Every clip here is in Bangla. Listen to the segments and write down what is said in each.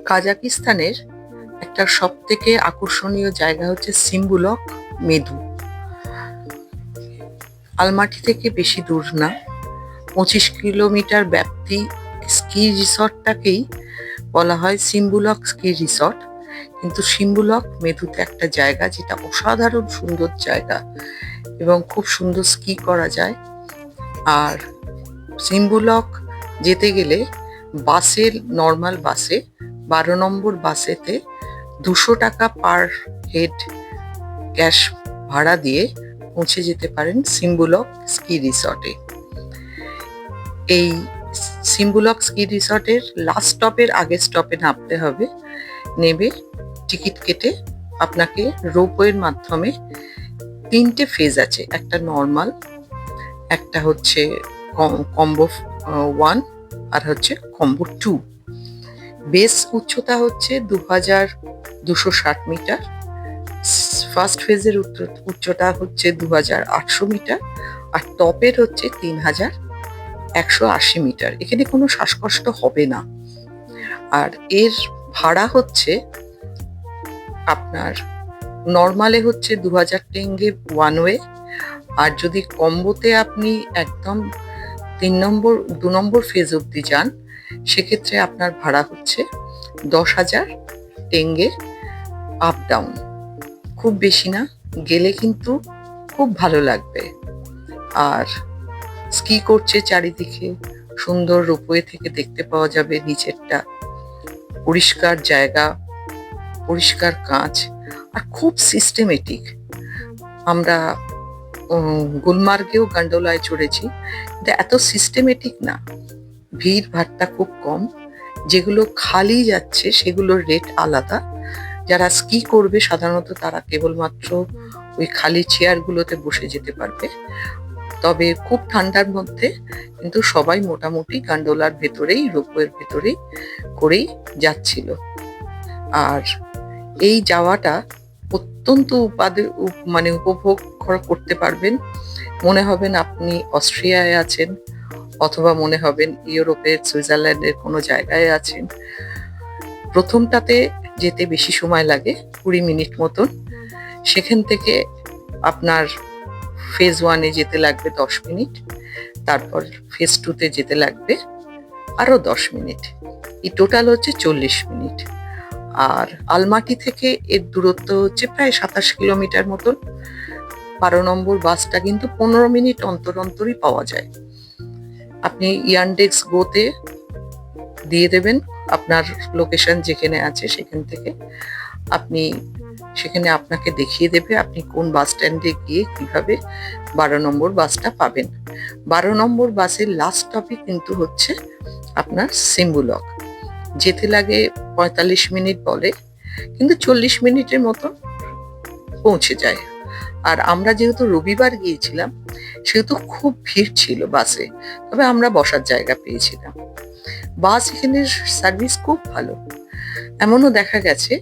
কাজাকিস্তানের একটা সবথেকে আকর্ষণীয় জায়গা হচ্ছে সিম্বুলক মেদু। আলমাটি থেকে বেশি দূর না, 25 কিলোমিটার ব্যাপ্তি স্কি রিসর্টটাকেই বলা হয় সিম্বুলক স্কি রিসর্ট। কিন্তু সিম্বুলক মেদুতে একটা জায়গা যেটা অসাধারণ সুন্দর জায়গা এবং খুব সুন্দর স্কি করা যায়। আর সিম্বুলক যেতে গেলে বাসে, নর্মাল বাসে 12 নম্বর বাসেতে 200 টাকা পার হেড ক্যাশ ভাড়া দিয়ে পৌঁছে যেতে পারেন সিম্বুলক স্কি রিসর্টে। এই সিম্বুলক স্কি রিসর্টের লাস্ট স্টপের আগের স্টপে নামতে হবে। নেবে টিকিট কেটে আপনাকে রোপওয়ের মাধ্যমে 3টে ফেজ আছে, একটা নর্মাল, একটা হচ্ছে কম্বো 1 আর হচ্ছে কম্বো 2। বেস উচ্চতা হচ্ছে 2260 মিটার, ফার্স্ট ফেজের উচ্চতা হচ্ছে 2800 মিটার আর টপের হচ্ছে 3180 মিটার। এখানে কোনো শ্বাসকষ্ট হবে না। আর এর ভাড়া হচ্ছে আপনার নর্মালে হচ্ছে 2000 টেঙ্গে ওয়ান ওয়ে, আর যদি কম্বোতে আপনি একদম 2 নম্বর ফেজ অব্দি যান সেক্ষেত্রে আপনার ভাড়া হচ্ছে 10,000 টেঙ্গে আপ ডাউন। খুব বেশি না, গেলে কিন্তু খুব ভালো লাগবে। আর স্কি করছে চারিদিকে, সুন্দর রোপওয়ে থেকে দেখতে পাওয়া যাবে নিচেরটা, পরিষ্কার জায়গা, পরিষ্কার কাঁচ আর খুব সিস্টেমেটিক। আমরা গুলমার্গেও গান্ডোলায় চড়েছি, কিন্তু এত সিস্টেমেটিক না, ভিড় ভাট্টা খুব কম। যেগুলো খালি যাচ্ছে সেগুলোর রেট আলাদা। যারা স্কি করবে সাধারণত তারা কেবলমাত্র ওই খালি চেয়ারগুলোতে বসে যেতে পারবে। তবে খুব ঠান্ডার মধ্যে কিন্তু সবাই মোটামুটি গান্ডোলার ভেতরেই, রোপওয়ের ভেতরেই করেই যাচ্ছিল। আর এই যাওয়াটা অত্যন্ত উপভোগ করতে পারবেন। মনে হবেন আপনি অস্ট্রিয়ায় আছেন, অথবা মনে হবেন ইউরোপের সুইজারল্যান্ডের কোনো জায়গায় আছেন। প্রথমটাতে যেতে বেশি সময় লাগে, 20 মিনিট মতন। সেখান থেকে আপনার ফেজ 1-এ যেতে লাগবে 10 মিনিট, তারপর ফেজ 2-তে যেতে লাগবে আরো 10 মিনিট। এই টোটাল হচ্ছে 40 মিনিট। আর আলমাটি থেকে এর দূরত্ব হচ্ছে প্রায় 27 কিলোমিটার মতন। 12 নম্বর বাসটা কিন্তু 15 মিনিট অন্তর অন্তরই পাওয়া যায়। আপনি ইয়ান্ডেক্স গোতে দিয়ে দেবেন আপনার লোকেশন যেখানে আছে, সেখান থেকে আপনি সেখানে আপনাকে দেখিয়ে দেবে আপনি কোন বাস স্ট্যান্ডে গিয়ে কিভাবে 12 নম্বর বাসটা পাবেন। 12 নম্বর বাসের লাস্ট স্টপই কিন্তু হচ্ছে আপনার সিম্বুলক। যেতে লাগে 45 মিনিট বলে, কিন্তু 40 মিনিটের মতো পৌঁছে যায়। আর আমরা যেহেতু রবিবার গিয়েছিলাম সেহেতু খুব ভিড় ছিল বাসে, তবে আমরা বসার জায়গা পেয়েছিলাম। বাস এখানের সার্ভিস খুব ভালো। এমনও দেখা গেছে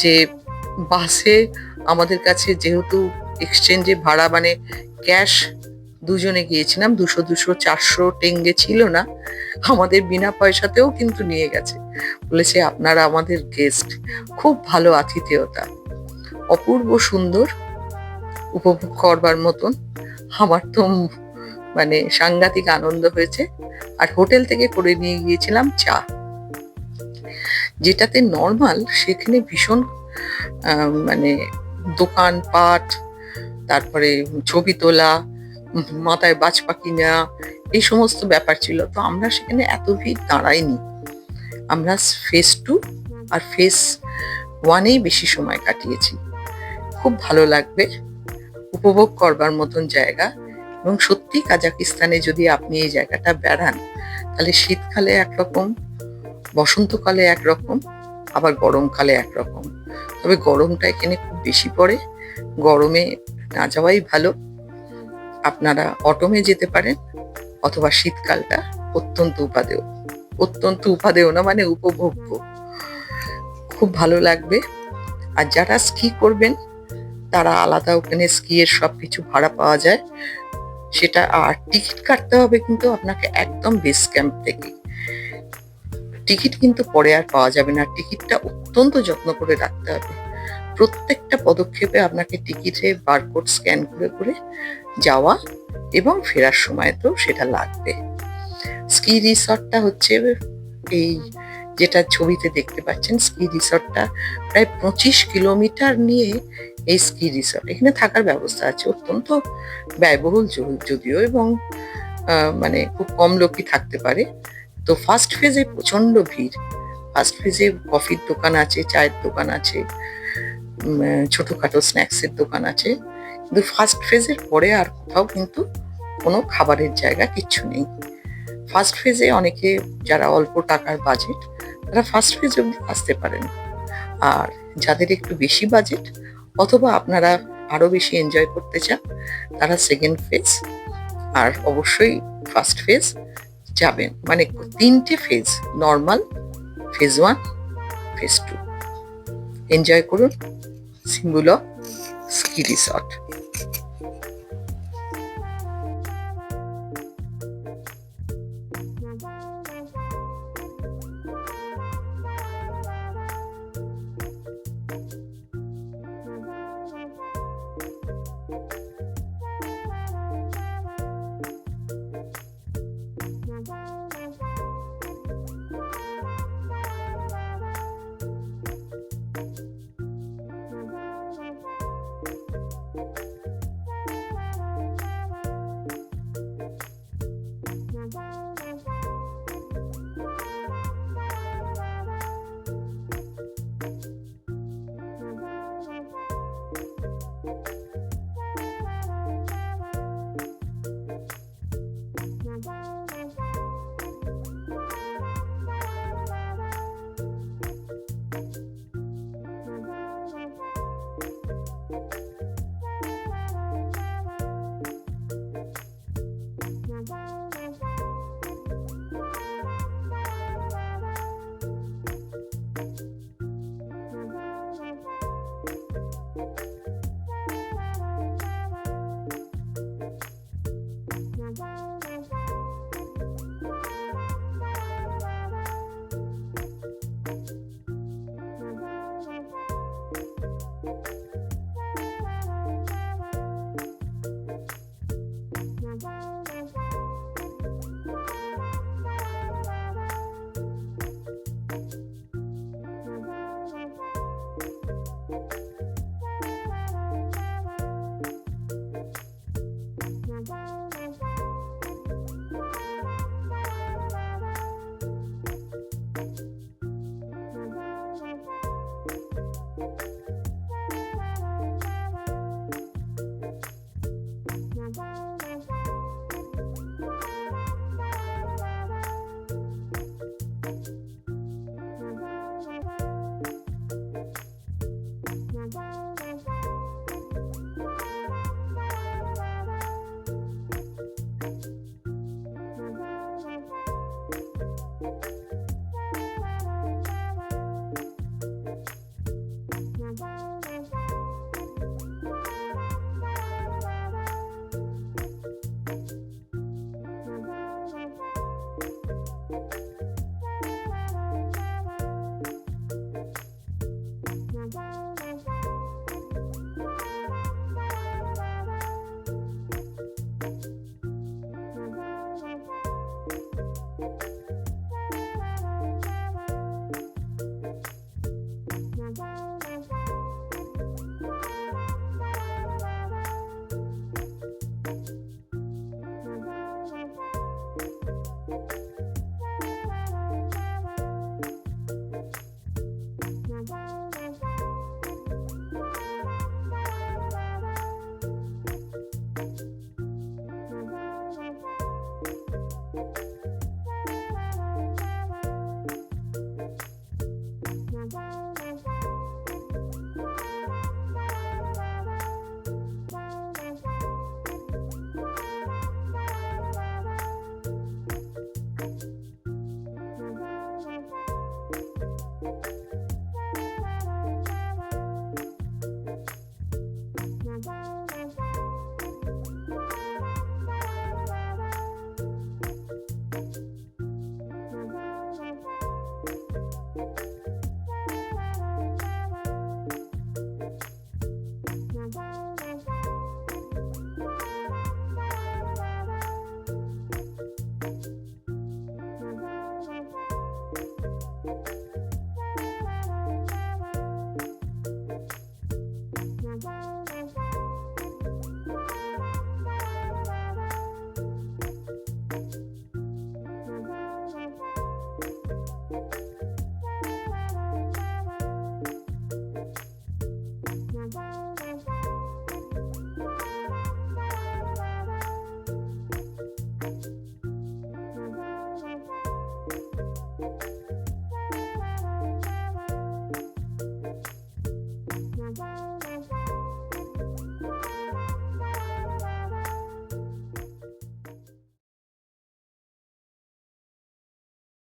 যে বাসে আমাদের কাছে যেহেতু এক্সচেঞ্জে ভাড়া ক্যাশ দুজনে গিয়েছিলাম, 200-400 টেঙ্গে ছিল না, আমাদের বিনা পয়সাতেও কিন্তু নিয়ে গেছে। বলেছে আপনারা আমাদের গেস্ট, খুব ভালো আতিথেয়তা, অপূর্ব সুন্দর, উপভোগ করবার মতন। আমার তো সাংঘাতিক আনন্দ হয়েছে। আর হোটেল থেকে করে নিয়ে গিয়েছিলাম চা, যেটাতে নর্মাল সেখানে ভীষণ দোকানপাট, তারপরে ছবি তোলা, মাথায় বাজ পাখি নেওয়া, এই সমস্ত ব্যাপার ছিল। তো আমরা সেখানে এত ভিড় দাঁড়াইনি। আমরা ফেজ 2 আর ফেজ 1-এই বেশি সময় কাটিয়েছি। খুব ভালো লাগবে, উপভোগ করবার মতন জায়গা। এবং সত্যি কাজাকিস্তানে যদি আপনি এই জায়গাটা বেড়ান, তাহলে শীতকালে একরকম, বসন্তকালে একরকম, আবার গরমকালে একরকম। তবে গরমটা এখানে খুব বেশি পড়ে, গরমে না যাওয়াই ভালো। আপনারা অটোমে যেতে পারেন, অথবা শীতকালটা অত্যন্ত উপাদেয় না, উপভোগ্য, খুব ভালো লাগবে। আর যারা স্কি করবেন তারা আলাদা ওখানে স্কিয়ের সবকিছু ভাড়া পাওয়া যায় সেটা। আর টিকিট কাটতে হবে কিন্তু আপনাকে একদম বেস ক্যাম্প থেকে। টিকিট কিন্তু পরে আর পাওয়া যাবে না। টিকিটটা অত্যন্ত যত্ন করে রাখতে হবে। প্রত্যেকটা পদক্ষেপে আপনাকে টিকিটে বারকোড স্ক্যান করে করে যাওয়া এবং ফেরার সময়তেও সেটা লাগবে। স্কি রিসর্টটা হচ্ছে এই যেটা ছবিতে দেখতে পাচ্ছেন, স্কি রিসর্টটা প্রায় 25 কিলোমিটার নিয়ে এই স্কি রিসর্ট। এখানে থাকার ব্যবস্থা আছে, অত্যন্ত ব্যয়বহুল যদিও, এবং মানে খুব কম লোকই থাকতে পারে। তো ফার্স্ট ফেজে প্রচন্ড ভিড়। ফার্স্ট ফেজে কফির দোকান আছে, চায়ের দোকান আছে, ছোটখাটো স্ন্যাক্সের দোকান আছে, কিন্তু ফার্স্ট ফেজের পরে আর কোথাও কিন্তু কোনো খাবারের জায়গা কিচ্ছু নেই। ফার্স্ট ফেজে অনেকে যারা অল্প টাকার বাজেট, তারা ফার্স্ট ফেজ অব্দি আসতে পারেন। আর যাদের একটু বেশি বাজেট অথবা আপনারা আরো বেশি এনজয় করতে চান, তারা সেকেন্ড ফেজ আর অবশ্যই ফার্স্ট ফেজ যাবেন। মানে 3টে phase, normal, phase 1, phase 2। Enjoy করুন সিম্বল স্কি রিসর্ট।